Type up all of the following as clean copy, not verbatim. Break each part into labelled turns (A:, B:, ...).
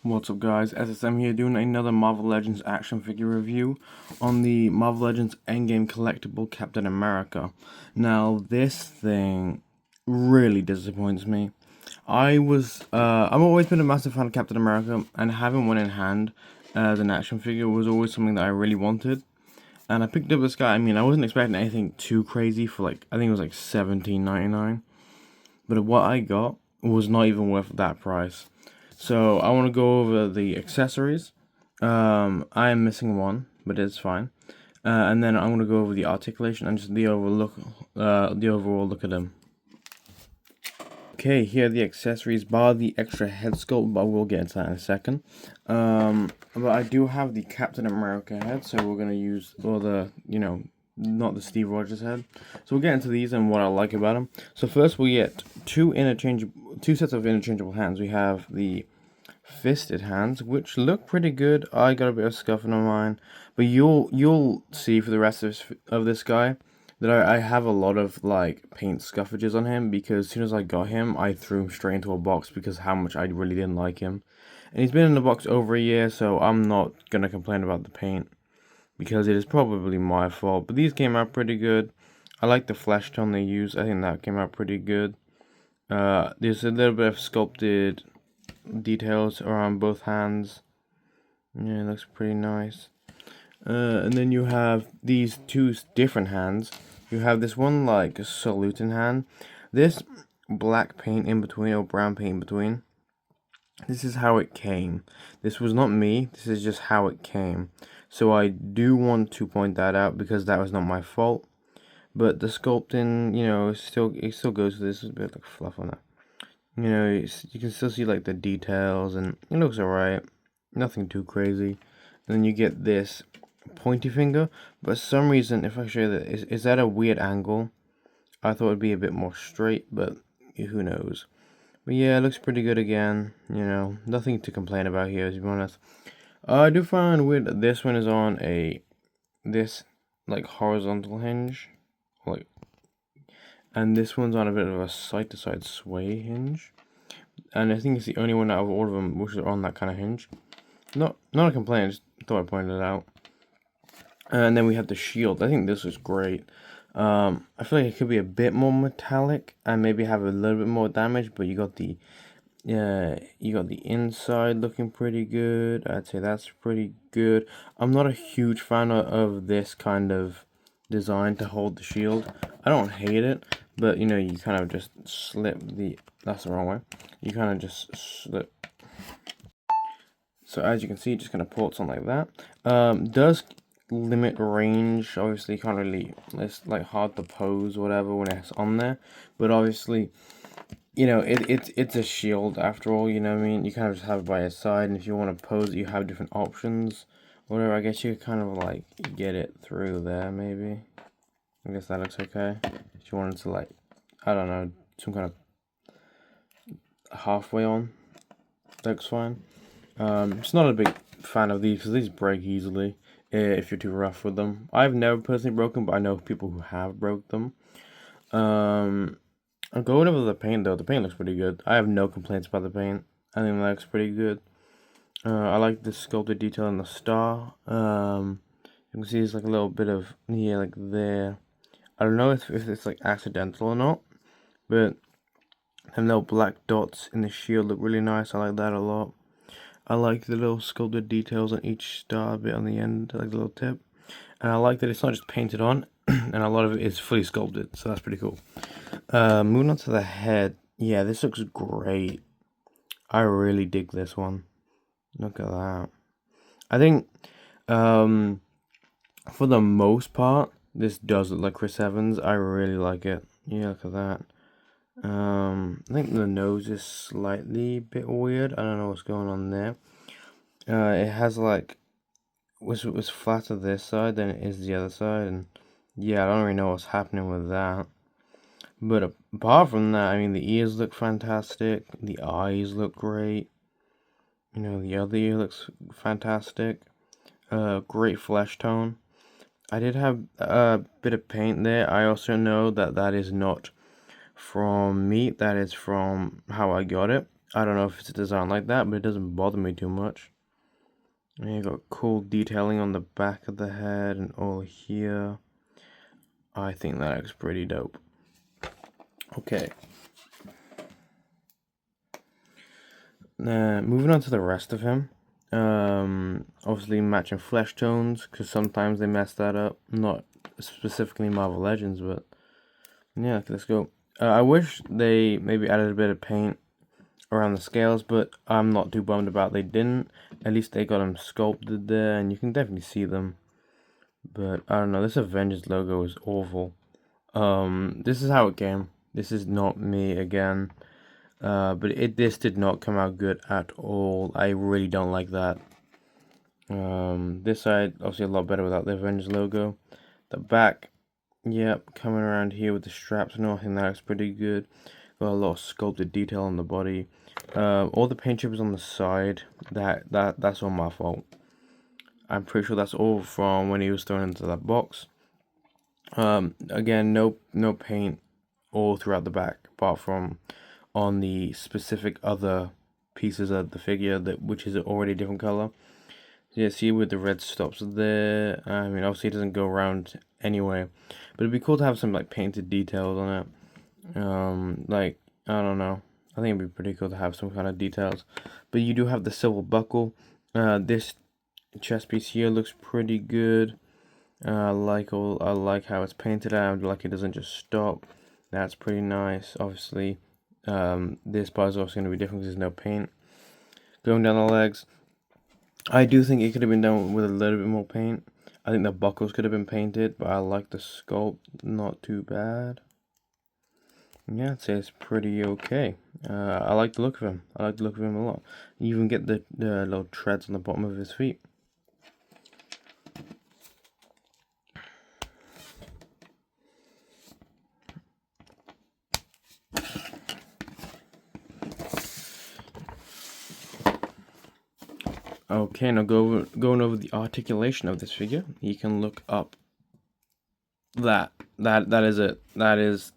A: What's up guys, SSM here doing another Marvel Legends action figure review on the Marvel Legends Endgame Collectible Captain America. Now this thing really disappoints me. I've always been a massive fan of Captain America, and having one in hand as an action figure was always something that I really wanted. And I picked up this guy. I mean, I wasn't expecting anything too crazy for I think it was like $17.99. But what I got was not even worth that price. So I want to go over the accessories. I am missing one, but it's fine. And then I'm going to go over the articulation and just the overall look at them. Okay, here are the accessories, bar the extra head sculpt, but we'll get into that in a second. But I do have the Captain America head, so we're going to use, not the Steve Rogers head. So we'll get into these and what I like about them. So first we get two sets of interchangeable hands. We have the fisted hands, which look pretty good. I got a bit of scuffing on mine, but you'll see for the rest of this guy that I have a lot of like paint scuffages on him, because as soon as I got him, I threw him straight into a box because how much I really didn't like him. And he's been in the box over a year, so I'm not gonna complain about the paint, because it is probably my fault. But these came out pretty good. I like the flesh tone they use. I think that came out pretty good. There's a little bit of sculpted details around both hands. Yeah, it looks pretty nice. And then you have these two different hands. You have this one like saluting hand. This black paint in between, or brown paint in between. This is how it came. This was not me. This is just how it came. So I do want to point that out, because that was not my fault. But the sculpting, it still goes with this. There's a bit like fluff on it. You can still see like the details, and it looks alright. Nothing too crazy. And then you get this pointy finger, but for some reason, if I show you that, is that a weird angle? I thought it'd be a bit more straight, but who knows. But yeah, it looks pretty good again. Nothing to complain about here, to be honest. I do find weird that this one is on this like horizontal hinge, and this one's on a bit of a side-to-side sway hinge. And I think it's the only one out of all of them which is on that kind of hinge. Not a complaint, just thought I'd point it out. And then we have the shield. I think this is great. I feel like it could be a bit more metallic and maybe have a little bit more damage, but you got the inside looking pretty good. I'd say that's pretty good. I'm not a huge fan of this kind of design to hold the shield. I don't hate it, but you kind of just slip that's the wrong way. You kind of just slip. So as you can see, it just kind of ports on like that. Does limit range. Obviously, you can't really, it's like hard to pose whatever when it's on there, but obviously it's a shield after all. You know what I mean, you kind of just have it by your side, and if you want to pose it, you have different options, whatever. I guess you could kind of like get it through there, maybe. I guess that looks okay. If you wanted to, like, I don't know, some kind of halfway on, looks fine. Just not a big fan of these, because these break easily if you're too rough with them. I've never personally broken, but I know people who have broke them. I'm going over the paint though. The paint looks pretty good. I have no complaints about the paint. I think that looks pretty good. I like the sculpted detail in the star. You can see there's like a little bit of, yeah, like there. I don't know if it's like accidental or not, but them little black dots in the shield look really nice. I like that a lot. I like the little sculpted details on each star bit on the end, like the little tip. And I like that it's not just painted on, and a lot of it is fully sculpted, so that's pretty cool. Moving on to the head. Yeah, this looks great. I really dig this one. Look at that. I think, for the most part, this does look like Chris Evans. I really like it. Yeah, look at that. I think the nose is slightly bit weird. I don't know what's going on there. It has like was flatter this side than it is the other side, and yeah, I don't really know what's happening with that. But apart from that, I mean, the ears look fantastic. The eyes look great. The other ear looks fantastic. Great flesh tone. I did have a bit of paint there. I also know that is not from me, that is from how I got it. I don't know if it's designed like that, but it doesn't bother me too much. And you got cool detailing on the back of the head and all here. I think that looks pretty dope. Okay. Moving on to the rest of him. Obviously matching flesh tones, because sometimes they mess that up. Not specifically Marvel Legends, but yeah, let's go. I wish they maybe added a bit of paint around the scales, but I'm not too bummed about they didn't. At least they got them sculpted there, and you can definitely see them. But I don't know, this Avengers logo is awful. This is how it came. This is not me again. But this did not come out good at all. I really don't like that. This side obviously a lot better without the Avengers logo. The back, yep, coming around here with the straps and all, I think that looks pretty good. Got a lot of sculpted detail on the body. All the paint chips on the side, that's all my fault. I'm pretty sure that's all from when he was thrown into that box. Again, no paint all throughout the back, apart from on the specific other pieces of the figure which is already a different color. So yeah, see with the red stops there. I mean, obviously it doesn't go around anyway, but it'd be cool to have some like painted details on it. Like I don't know. I think it'd be pretty cool to have some kind of details. But you do have the silver buckle. This chest piece here looks pretty good. I like how it's painted out. Like it doesn't just stop. That's pretty nice. Obviously, this part is also going to be different because there's no paint. Going down the legs, I do think it could have been done with a little bit more paint. I think the buckles could have been painted, but I like the sculpt. Not too bad. Yeah, I'd say it's pretty okay. I like the look of him. I like the look of him a lot. You even get the little treads on the bottom of his feet. Okay, now going over the articulation of this figure. You can look up that is it. That is,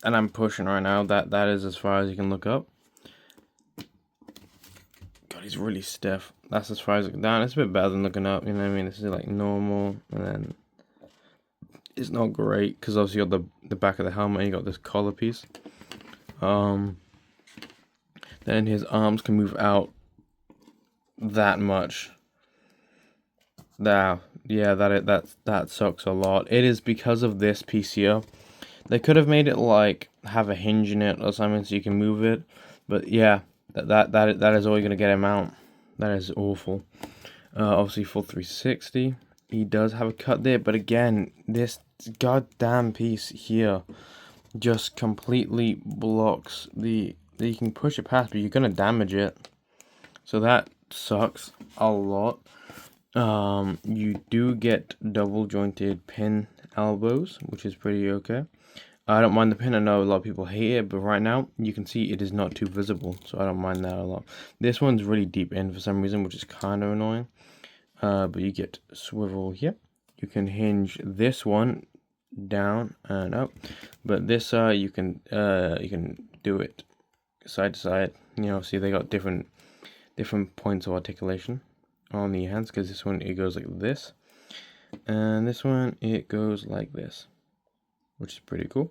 A: and I'm pushing right now. That is as far as you can look up. God, he's really stiff. That's as far as looking down. It's a bit better than looking up. You know what I mean? This is like normal, and then it's not great because obviously you got the back of the helmet. And you got this collar piece. Then his arms can move out that much. Now, yeah, that sucks a lot. It is because of this piece here. They could have made it like have a hinge in it or something so you can move it, but yeah, that is all you're gonna get him out. That is awful. Obviously full 360. He does have a cut there, but again, this goddamn piece here just completely blocks the. You can push it past, but you're gonna damage it. So that sucks a lot. You do get double jointed pin elbows, which is pretty okay. I don't mind the pin. I know a lot of people hate it, but right now you can see it is not too visible, so I don't mind that a lot. This one's really deep in for some reason, which is kind of annoying. But you get swivel here. You can hinge this one down and up, but this side you can do it side to side. You know, see they got different points of articulation on the hands, because this one it goes like this, and this one it goes like this, which is pretty cool.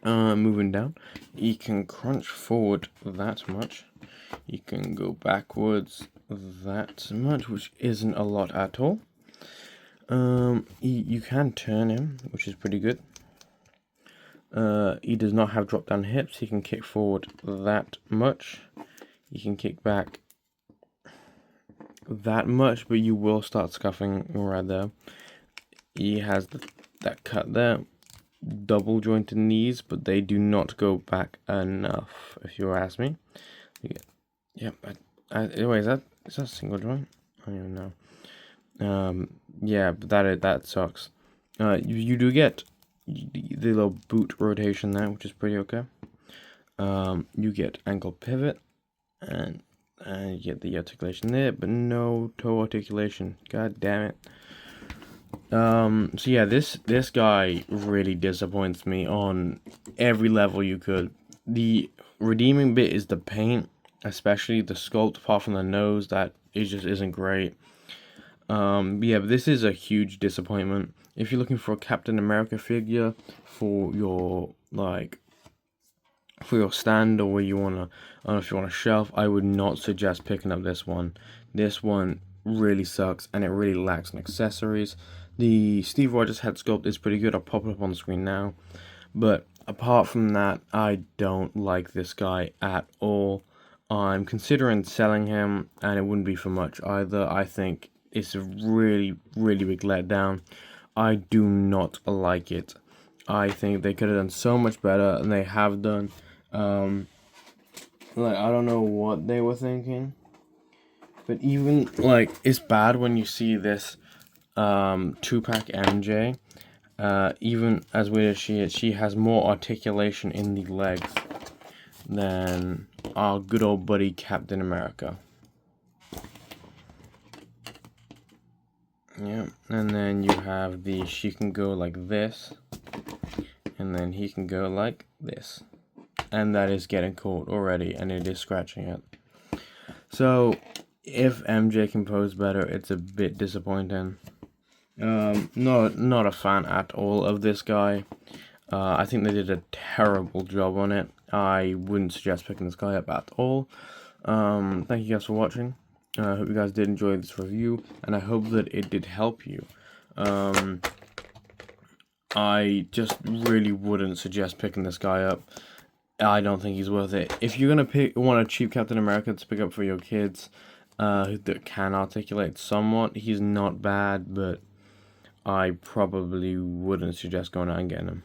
A: Moving down, you can crunch forward that much, you can go backwards that much, which isn't a lot at all. You can turn him, which is pretty good. He does not have drop down hips. He can kick forward that much, you can kick back that much, but you will start scuffing right there. He has that cut there. Double jointed knees, but they do not go back enough, if you ask me. Yeah, anyway, is that single joint? I don't even know. Yeah, but that sucks. You do get the little boot rotation there, which is pretty okay. You get ankle pivot, and you get the articulation there, but no toe articulation. God damn it. So yeah, this guy really disappoints me on every level you could. redeeming bit is the paint, especially the sculpt. Apart from the nose, that it just isn't great. Yeah, but this is a huge disappointment. If you're looking for a Captain America figure for your stand, or where you wanna, I don't know, if you want a shelf, I would not suggest picking up this one. This one really sucks, and it really lacks in accessories. The Steve Rogers head sculpt is pretty good. I'll pop it up on the screen now. But apart from that, I don't like this guy at all. I'm considering selling him, and it wouldn't be for much either. I think it's a really, really big letdown. I do not like it. I think they could have done so much better, and they have done. I don't know what they were thinking, but even it's bad when you see this 2-pack MJ. Even as weird as she is, she has more articulation in the legs than our good old buddy Captain America. Yeah, and then you have she can go like this, and then he can go like this. And that is getting caught already, and it is scratching it. So, if MJ can pose better, it's a bit disappointing. Not a fan at all of this guy. I think they did a terrible job on it. I wouldn't suggest picking this guy up at all. Thank you guys for watching. I hope you guys did enjoy this review, and I hope that it did help you. I just really wouldn't suggest picking this guy up. I don't think he's worth it. If you're gonna want a cheap Captain America to pick up for your kids, that can articulate somewhat, he's not bad, but I probably wouldn't suggest going out and getting him.